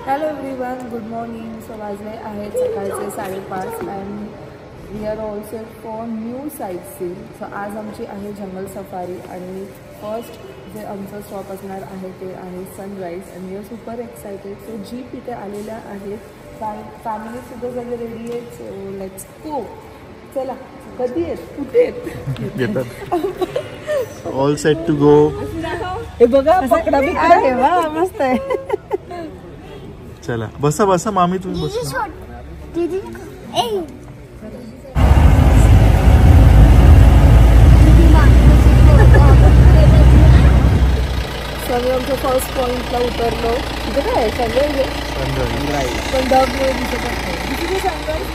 Hello everyone, good morning. So वाजले आहेत सकाळचे 5:30 and we are also for new sight scene. So आज आमची आहे जंगल सफारी आणि फर्स्ट जे आमचं स्टॉप असणार आहे ते आहे sunrise and we are super excited. So jeep इथे आलेल्या आहेत, फॅमिलीसुद्धा सगळे रेडी आहेत. So let's go. चला, कधी आहेत, कुठे आहेत? All set to go. हे बघा, पकडा बिकडा आहे. वा, मस्त आहे. चला बसा बसा मामी, तुम्ही बसा. सगळे आमच्या फर्स्ट पॉइंटला उतरलो. तिथे काय आहे? सनराईज. पण डग नाही दिसत आहे. तिथे सनराईज.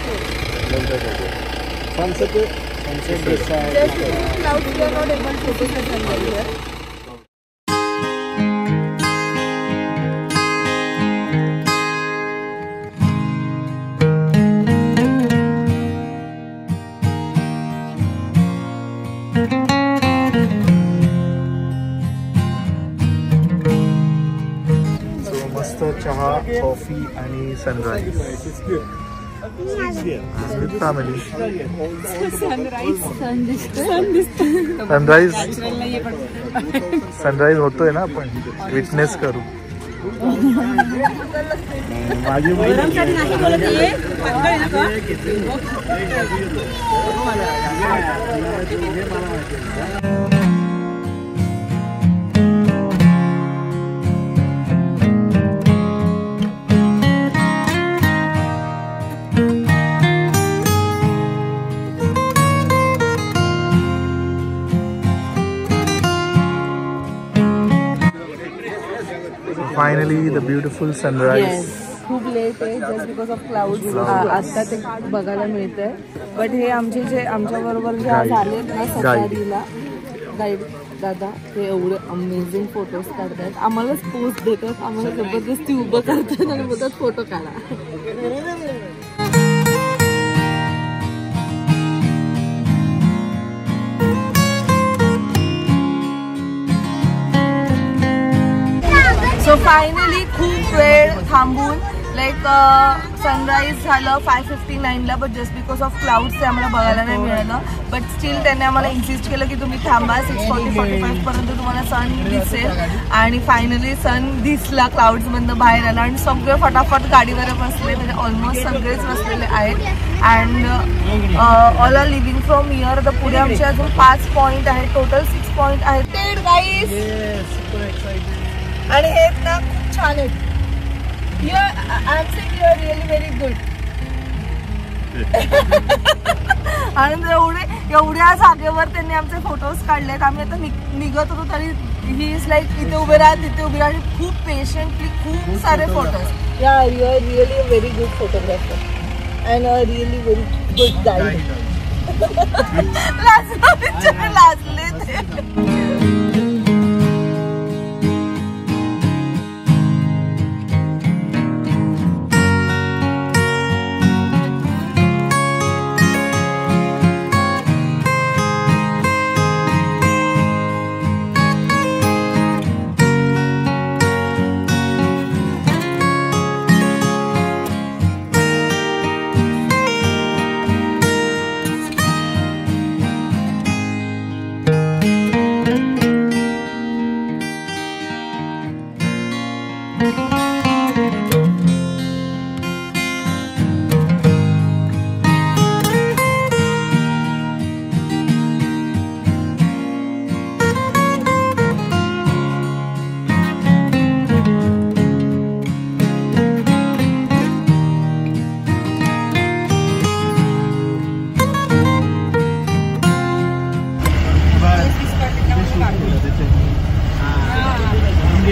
चहा, कॉफी आणि सनराईज फॅमिली. सनराईज होतोय ना, आपण विटनेस करू. माझी फायनली द ब्युटिफुल सनराईज. खूप लेट आहे जस्ट बिकॉज ऑफ क्लाउड्स. आता ते बघायला मिळतंय. बट हे आमचे जे आमच्याबरोबर जे आज आले ना सफारीला गाईड दादा, ते एवढे अमेझिंग फोटोज काढतात. आम्हालाच पोस्ट देतात, आम्हाला जबरदस्ती उभं करतात आणि बोलतात फोटो काढा. सो फायनली खूप वेळ थांबून लाईक सनराईज झालं 5:59ला. But just because of clouds ते आम्हाला बघायला नाही मिळालं. बट स्टील त्यांनी आम्हाला इन्सिस्ट केलं की तुम्ही थांबा, 6:40-45 पर्यंत तुम्हाला सन दिसेल. आणि फायनली सन दिसला, क्लाउड्समधनं बाहेर आला आणि सगळे फटाफट गाडीवर बसले. म्हणजे ऑलमोस्ट सगळेच बसलेले आहेत. And all are living from here. तर पुढे आमचे अजून 5 पॉईंट आहेत, टोटल 6 पॉईंट आहेत गाईज. आणि हे ना खूप छान आहेत. I am saying you are really very good. आणि एवढ्या जागेवर त्यांनी आमचे फोटोज काढलेत. आम्ही आता निघत होतो तरी ही इज लाईक इथे उभे राहा, तिथे उभे राहा. खूप पेशंटली खूप सारे photos. Yeah you are really a very good photographer and a really very good guide. लाजले ते.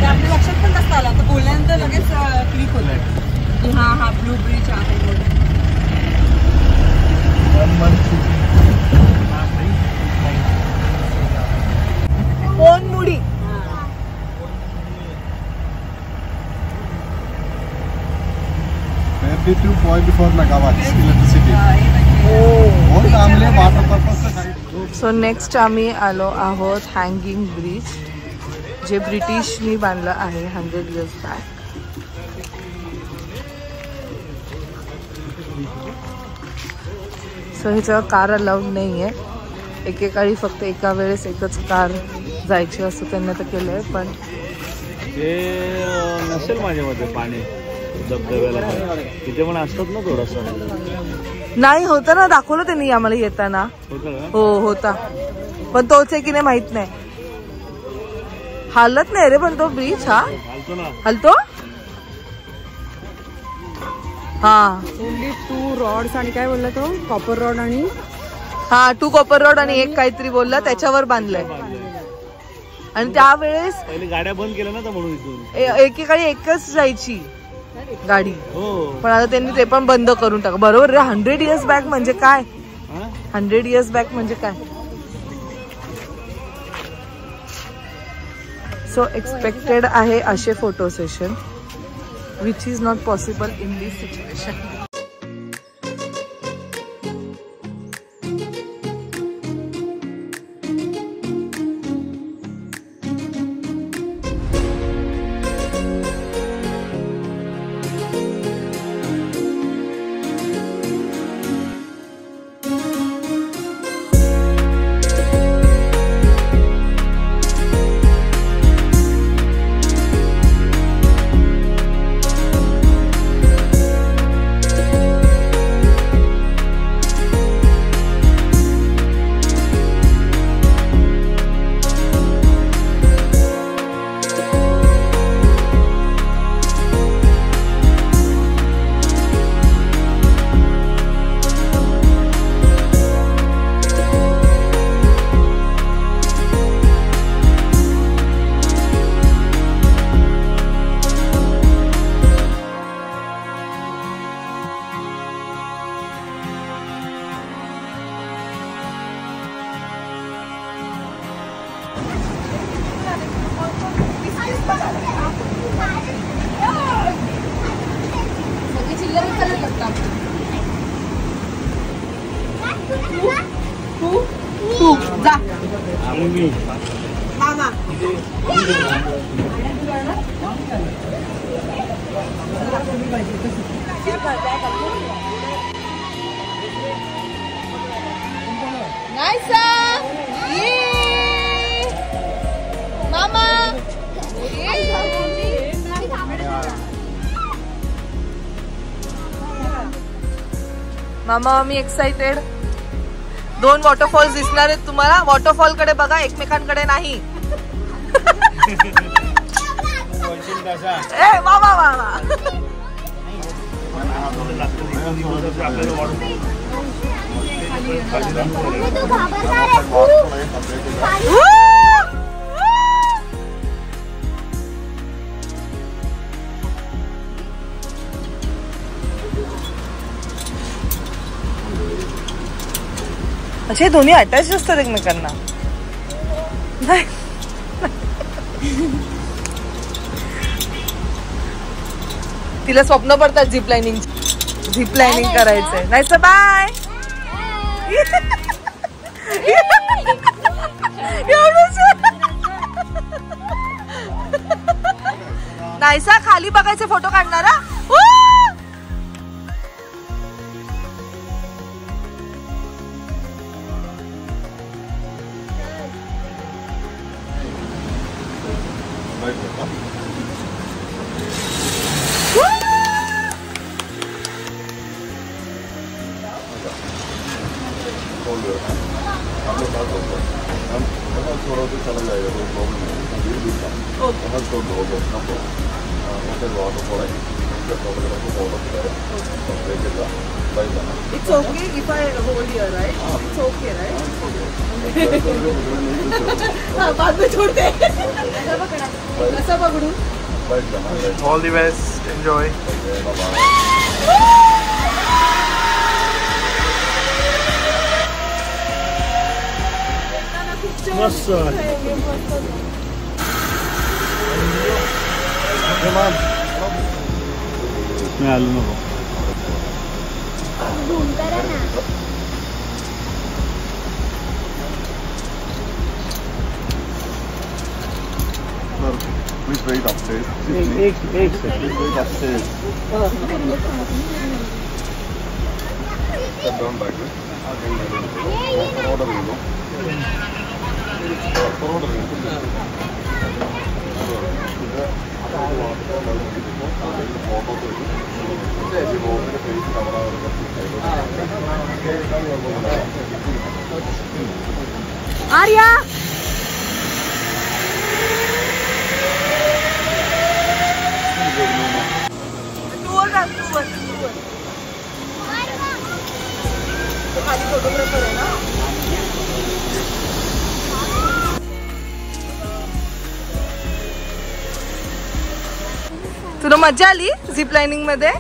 आपल्या लक्षात पण नसतं आला तर बोलल्यानंतर लगेच क्लिक होतं की हा ब्लू ब्रिज आहे. Ponmudi. 32.4 megawatts electricity. So next आम्ही आलो आहोत हँगिंग ब्रिज, जे ब्रिटिशनी बांधलं आहे 100 years बॅक. सो ह्याच्यावर कार अलाउड नाही आहे. एकेकाळी फक्त एका वेळेस एकच कार जायची असं त्यांनी आता केलं आहे. पण ते नसेल माझ्या मते पाणी धबधब्याला तिथे पण असतात ना थोडासा. नाही होतं ना, दाखवलं त्यांनी आम्हाला येताना. हो होता, पण तोच आहे की नाही माहित नाही. हालत नाही रे पण तो ब्रिज हा हलतो. हा ओनली 2 रॉड्स आणि काय बोलला तो, कॉपर रॉड आणि हा 2 कॉपर रॉड आणि एक काहीतरी बोलला त्याच्यावर बांधलंय. आणि त्यावेळेस पहिले गाड्या बंद केल्या ना, तर म्हणून इथून एकेकाळी एकच जायची गाडी. हो पण आता त्यांनी ते पण बंद करून टाक. बरोबर रे. 100 years बॅक म्हणजे काय, 100 years बॅक म्हणजे काय. सो एक्सपेक्टेड आहे असे photo session, which is not possible in this situation. मामा मी एक्साइटेड. 2 वॉटरफॉल्स दिसणार आहेत तुम्हाला. वॉटरफॉल कडे बघा, एकमेकांकडे नाही. ए मामा मामा अच्छा हे दोन्ही अटॅच असतात एकमेकांना. तिला स्वप्न पडतात झिप लाइनिंग करायचंय. नाही सर बाय. नाहीसा खाली बघायचे फोटो काढणारा. It's okay if I hold here, right? It's okay, right? हाँ बाद में छोड़ते हैं. ऐसा पकड़ूं. All the best. Enjoy. मस्त. मैं आलू नको. Please wait upstairs. एक second. Wait upstairs. Step down back. Arya खाली फोटोग्राफर आहे ना. तुला मजा आली झिप लाइनिंग मध्ये?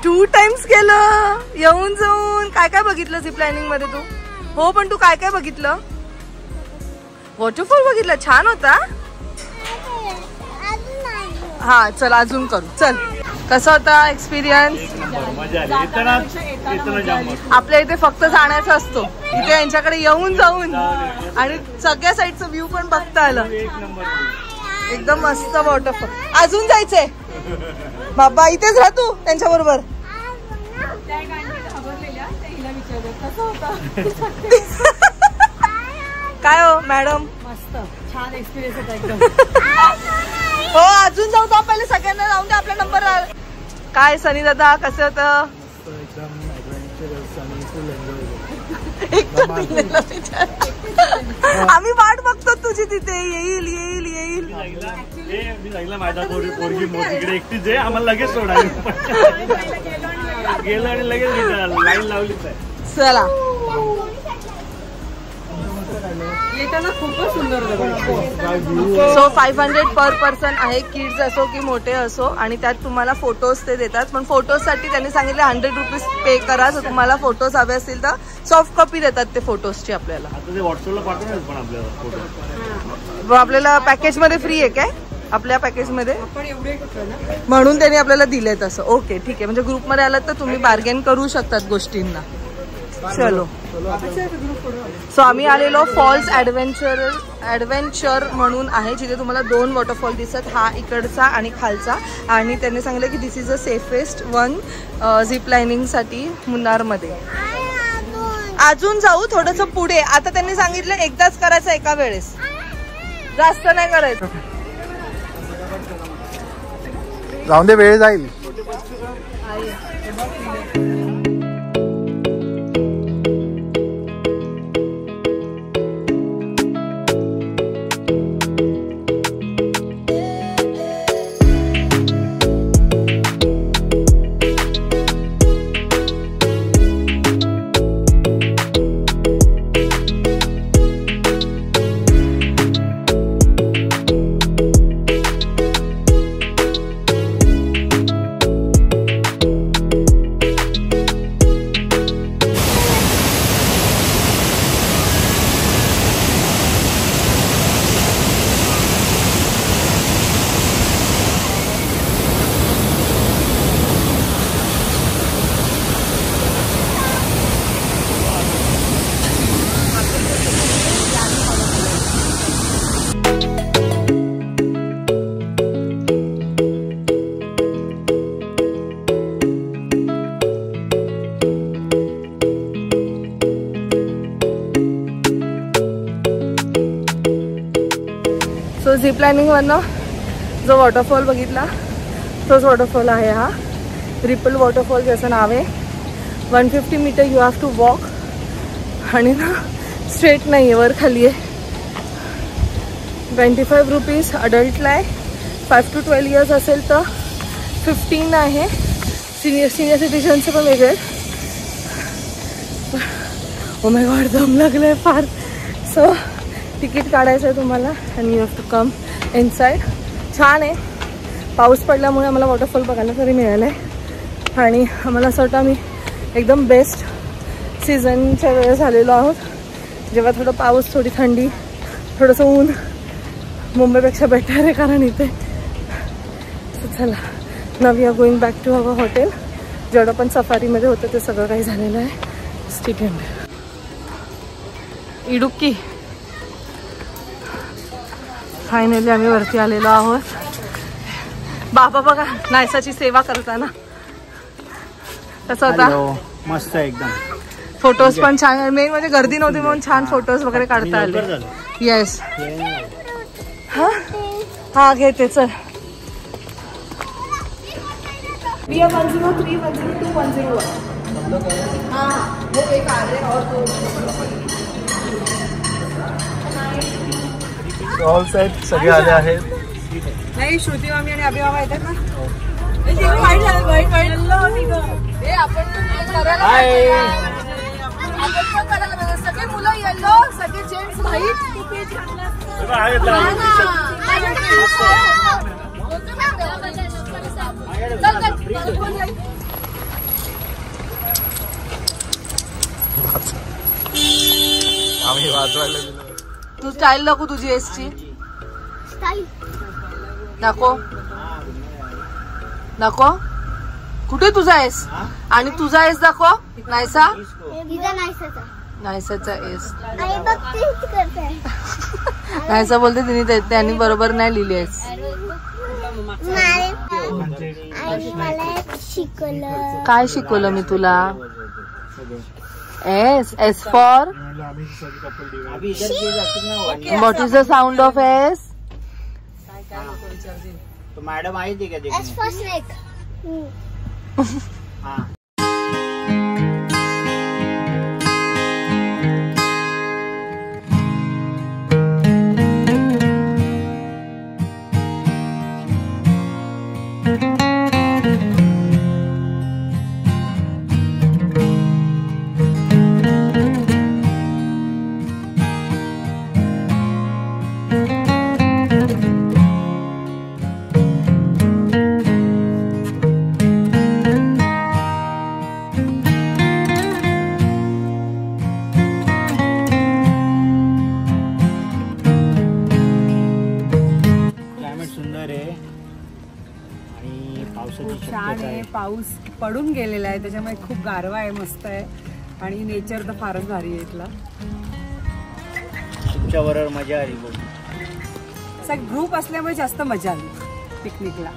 2 टाइम्स केलं येऊन जाऊन. काय काय बघितलं झिप लाइनिंग मध्ये तू? हो पण तू काय काय बघितलं? वॉटरफॉल बघितलं, छान होता. हा चल अजून करू. चल कसा होता एक्सपिरियन्स? आपल्या इथे फक्त जाण्याचा असतो, इथे यांच्याकडे येऊन जाऊन आणि सगळ्या साईडचं व्ह्यू पण बघता आलं. एकदम मस्त वॉटरफॉल. अजून जायचंय बाबा, इथेच राह तू त्यांच्या बरोबर. काय हो मॅडम? मस्त छान एक्सपिरियन्स होता एकदम. हो अजून जाऊ का? पहिले सगळ्यांना जाऊन दे, आपला नंबर. काय सनी दादा कसं होतं? आम्ही वाट बघतो तुझी तिथे. येईल येईल येईल. माझ्या पोरगी मोदीकडे एकटीच आहे, आम्हाला लगेच सोडायला गेलं आणि लगेच लाईन लावलीच आहे. चला येताना खूपच सुंदर सो 500 पर पर्सन आहे, किड्स असो की मोठे असो. आणि त्यात तुम्हाला फोटोज ते देतात, पण फोटोजसाठी त्यांनी सांगितले 100 रुपीज पे करा. जर तुम्हाला फोटोज हवे असतील तर सॉफ्ट कॉपी देतात ते फोटोजची आपल्याला. व्हॉट्सअपला पाठवणार पण आपल्याला फोटो. आपल्याला पॅकेज मध्ये फ्री आहे काय? आपल्या पॅकेज मध्ये म्हणून त्यांनी आपल्याला दिले तसं. ओके ठीक आहे, म्हणजे ग्रुप मध्ये आलात तर तुम्ही बार्गेन करू शकतात गोष्टींना. चलो सो आम्ही आलेलो फॉल्स ॲडव्हेंचर म्हणून आहे, जिथे तुम्हाला 2 वॉटरफॉल दिसत, हा इकडचा आणि खालचा. आणि त्यांनी सांगितलं की this is a safest one zip लाइनिंगसाठी मुन्नारमध्ये. अजून जाऊ थोडंसं पुढे. आता त्यांनी सांगितलं एकदाच करायचं एका वेळेस, जास्त नाही करायचं. जाऊन दे, वेळ जाईल. झिप लाइनिंग वरनं जो वॉटरफॉल बघितला तोच वॉटरफॉल आहे हा. रिपल वॉटरफॉल ज्याचं नाव आहे. 150 metre you have to walk. आणि ना स्ट्रेट नाही आहे, वर खाली आहे. 25 रुपीज अडल्टला आहे. 5 to 12 इयर्स असेल तर 15 आहे. सिनियर सिटीजनचे पण वेगळे. ओ माय गॉड दम लागलं आहे फार. सो तिकीट काढायचं आहे तुम्हाला आणि you have to come inside. छान आहे. पाऊस पडल्यामुळे आम्हाला वॉटरफॉल बघायला तरी मिळालं आहे. आणि आम्हाला असं वाटतं आम्ही एकदम बेस्ट सीझनच्या वेळेस झालेलो आहोत, जेव्हा थोडं पाऊस, थोडी थंडी, थोडंसं ऊन मुंबईपेक्षा बेटर आहे. कारण इथे चला now we are going back to our hotel. जेवढं पण सफारीमध्ये होतं ते सगळं काही झालेलं आहे. स्टिकेंड इडुक्की. फायनली आम्ही वरती आलेलो आहोत. बाबा बघा नायसाची सेवा करताना. कसं होता? मस्त एकदम. फोटोज पण छान, मेन म्हणजे गर्दी नव्हती म्हणून छान फोटोज वगैरे काढता आले. येस हा घेते चल. BM 103, 102, 101. हाँ वो एक आ रहे और दो. ऑल सेट सगळे आले आहेत. नाही श्रुती मामी आणि अभि मामा येतात ना. सगळे मुलं येलो, सगळे जेंट्स व्हाईट. आम्ही वाजवायला गेलो. तू स्टाईल दाखव तुझी एसची. दाखव दाखव. कुठे तुझा एस आणि तुझा एस दाखव. नाहीसा नाहीसाचा एस नाहीसा बोलते तिने, त्यांनी बरोबर नाही लिहिली एस. काय शिकवलं मी तुला. S S for what is the sound of S. तो मैडम आई थी क्या देखने? S for snake. हाँ. छान आहे. पाऊस पडून गेलेला आहे त्याच्यामुळे खूप गारवा आहे, मस्त आहे. आणि नेचर तर फारच भारी आहे इथला. तुमच्याबरोबर मजा आली. असा ग्रुप असल्यामुळे जास्त मजा आली पिकनिकला.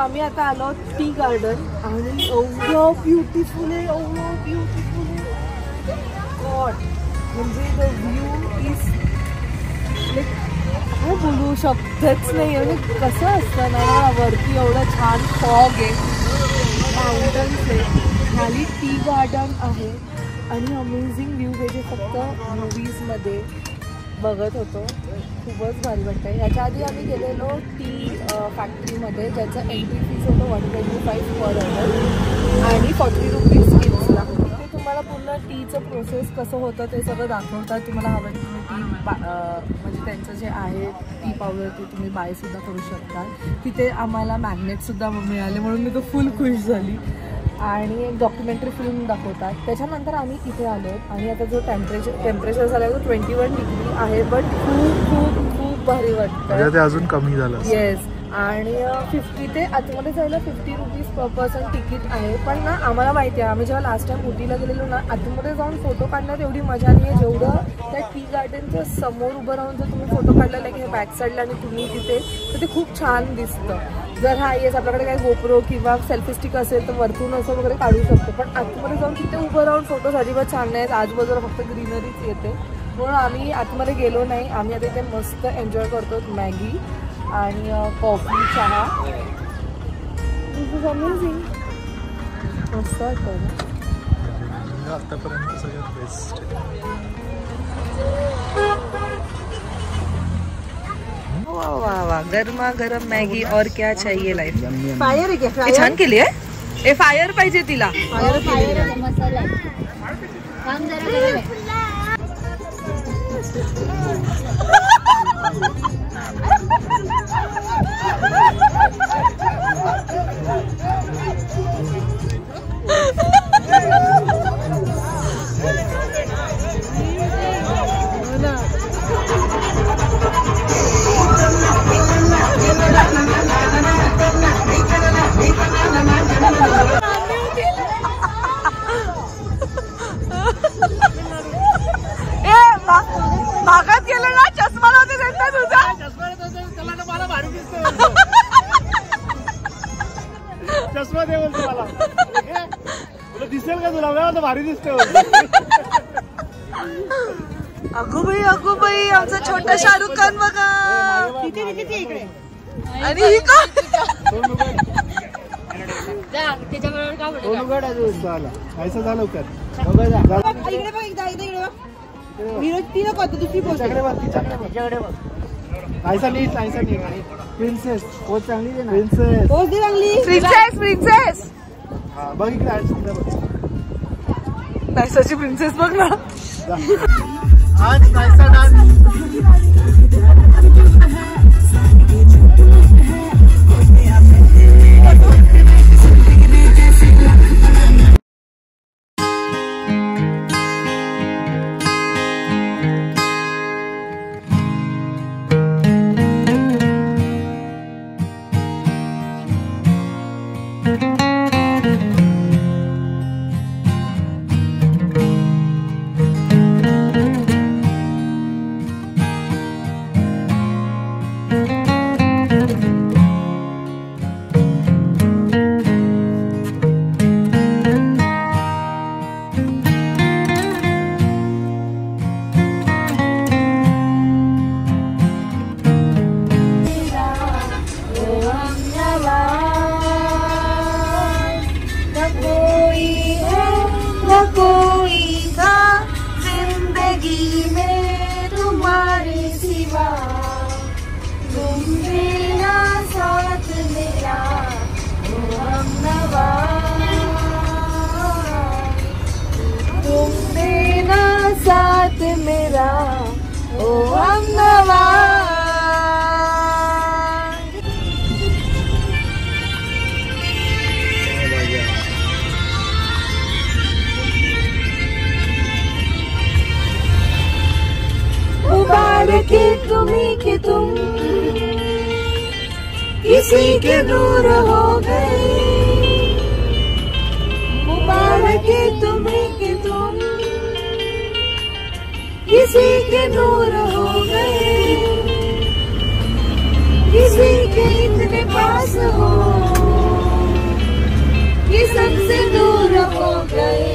आम्ही आता आलो टी गार्डन आणि एवढं ब्युटिफुल आहे, एवढं ब्युटिफुल आहे गॉड. म्हणजे द व्ह्यू इज लाईक काय बोलू शब्दच नाही. म्हणजे कसं असतं ना वरती एवढं छान फॉग आहे, माउंटन्स आहे, खाली टी गार्डन आहे आणि अमेझिंग व्ह्यू हे जे फक्त मूवीजमध्ये बघत होतो. खूपच भारी वाटतं. ह्याच्या आधी आम्ही गेलेलो टी फॅक्टरीमध्ये ज्याचं एंट्री फीस होतं 125 पर अवर आणि 40 रुपीज किड्सला. ते तुम्हाला पूर्ण टीचं प्रोसेस कसं होतं ते सगळं दाखवतात. तुम्हाला हवं तुम्ही टी म्हणजे त्यांचं जे आहे टी पावडर ते तुम्ही बायसुद्धा करू शकता. तिथे आम्हाला मॅग्नेटसुद्धा मिळाले म्हणून मी तो फुल खुश झाली. आणि एक डॉक्युमेंटरी फिल्म दाखवतात. त्याच्यानंतर आम्ही इथे आलो आणि आता जो टेम्परेचर झाला तो 21 डिग्री आहे. बट खूप खूप खूप भारी वाटतं. ते अजून कमी झालं. येस आणि 50 ते आतमध्ये जायला 50 रुपीज पर पर्सन तिकीट आहे. पण ना आम्हाला माहिती आहे, आम्ही जेव्हा लास्ट टाइम उटीला गेलेलो ना, आतमध्ये जाऊन फोटो काढण्यात एवढी मजा नाही आहे जेवढं त्या टी गार्डनच्या समोर उभं राहून जर तुम्ही फोटो काढला लाईक हे बॅक साईडला आणि तुम्ही तिथे, तर ते खूप छान दिसतं. जर हा येस आपल्याकडे काही गोप्रो किंवा सेल्फी स्टिक असेल तर वरतून असं वगैरे काढू शकतो. पण आतमध्ये जाऊन तिथे उभं राहून फोटोज अजिबात छान नाहीत. आजूबाजूला फक्त ग्रीनरीच येते, म्हणून आम्ही आतमध्ये गेलो नाही. आम्ही आता इथे मस्त एन्जॉय करतो मॅगी आणि कॉफी, चहा. दिस इज अमेझिंग. मस्त वाटतं आतापर्यंत सगळ्यात बेस्ट. वाह वाह वाह, गरमा गरम मॅगी और क्या चाहिए लाईफ. फायर आहे का? छान केली आहे. हे फायर पाहिजे तिला. फायर मसाला काम जरा भागात गेलं ना, चष्मा नव्हते देत तुझा. चष्मा दे बोलतो मला. तुला दिसेल का तुला? भारी दिसते. अगो बाई आमचा छोटा शाहरुख खान बघा. आणि ही का ऐसा झालं कर. ऐसा नाही प्रिन्सेस हो चांगली दे ना. प्रिन्सेस बघ इकडे नायसाची प्रिन्सेस बघ ना. आज नायसा डान्स. साथ मेरा ओ हमनवा. मुबारक तुम्ही कि तुम किसी के दूर हो गए. मुबारक तुम्ही कि तुम किसी के दूर हो गए. किसी के इतने पास हो कि सबसे दूर हो गए.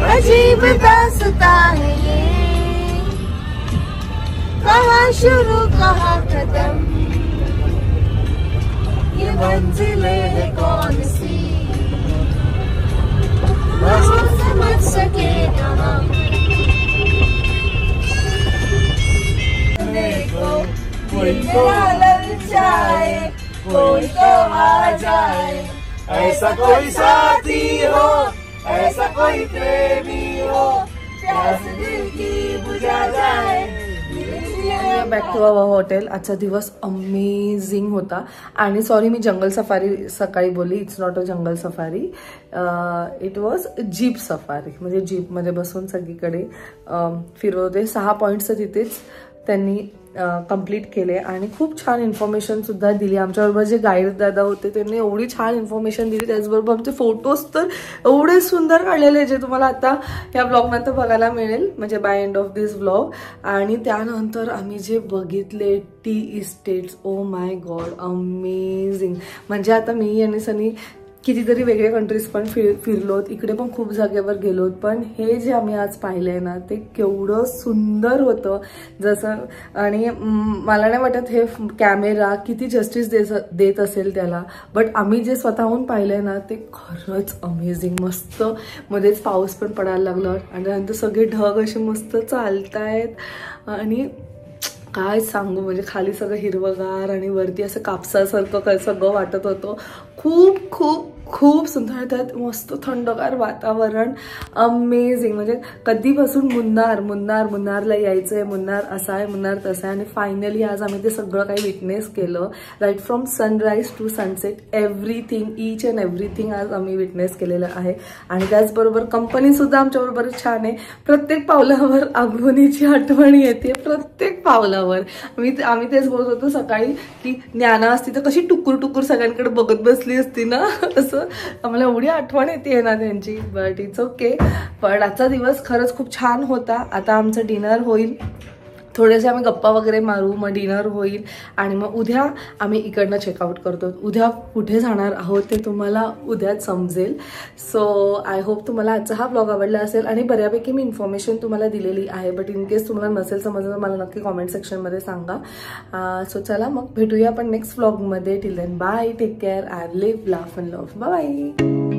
अजीब दास्ता है ये, कहाँ शुरू कहाँ खत्म. ये मंजिलें है कौन सी समझ सके ना हम. देखो दिल मेरा ललचाए, कोई तो आ जाए. ऐसा कोई साथी हो, ऐसा कोई प्रेमी हो, प्यास दिल की बुझा जाए. Back to our hotel. आजचा दिवस अमेझिंग होता. आणि सॉरी मी जंगल सफारी सकाळी बोलली. It's not a jungle safari, it was jeep safari. म्हणजे जीपमध्ये बसून सगळीकडे फिरवते. 6 पॉईंट्स तिथेच त्यांनी कंप्लीट केले आणि खूप छान इन्फॉर्मेशन सुद्धा दिली. आमच्याबरोबर जे गाईड दादा होते त्यांनी एवढी छान इन्फॉर्मेशन दिली. त्याचबरोबर आमचे फोटोज तर एवढे सुंदर काढलेले जे तुम्हाला आता या ब्लॉगनंतर बघायला मिळेल, म्हणजे by end of this blog. आणि त्यानंतर आम्ही जे बघितले tea estates, oh my God, amazing. म्हणजे आता मी आणि सनी कितीतरी वेगळे कंट्रीज पण फिरलोत, इकडे पण खूप जागेवर गेलोत, पण हे जे आम्ही आज पाहिलंय ना ते केवढं सुंदर होतं जसं. आणि मला नाही वाटत हे कॅमेरा किती जस्टिस देत असेल त्याला, बट आम्ही जे स्वतःहून पाहिलंय ना ते खरंच अमेझिंग. मस्त मध्येच पाऊस पण पडायला लागला आणि त्यानंतर सगळे ढग असे मस्त चालतायत आणि काय सांगू, म्हणजे खाली सगळं हिरवगार आणि वरती असं कापसासारखं सगळं वाटत होतं. खूप खूप खूप सुंदर, त्यात मस्त थंडगार वातावरण, अमेझिंग. म्हणजे कधीपासून मुन्नारला यायचं आहे, मुन्नार असा आहे, मुन्नार तसा आहे. आणि फायनली आज आम्ही ते सगळं काही विटनेस केलं. Right from sunrise to sunset, everything, each and everything आज आम्ही विटनेस केलेलं आहे. आणि त्याचबरोबर कंपनी सुद्धा आमच्याबरोबर छान आहे. प्रत्येक पावलावर आठवणीची आठवण येते, प्रत्येक पावलावर. आम्ही तेच बोलत होतो सकाळी की ज्ञाना असती तर कशी टुकूर सगळ्यांकडे बघत बसली असती ना, असं आम्हाला एवढी आठवण येते ना त्यांची. But it's okay. पण आजचा दिवस खरंच खूप छान होता. आता आमचं डिनर होईल, थोडेसे आम्ही गप्पा वगैरे मारू, मग डिनर होईल आणि मग उद्या आम्ही इकडनं चेकआउट करतो. उद्या कुठे जाणार आहोत ते तुम्हाला उद्याच समजेल. सो आय होप तुम्हाला आजचा हा ब्लॉग आवडला असेल आणि बऱ्यापैकी मी इन्फॉर्मेशन तुम्हाला दिलेली आहे. बट इन केस तुम्हाला नसेल समजलं तर मला नक्की कॉमेंट सेक्शनमध्ये सांगा. सो चला मग भेटूया आपण नेक्स्ट ब्लॉगमध्ये. Till then bye, take care, I live, laugh and love. Bye.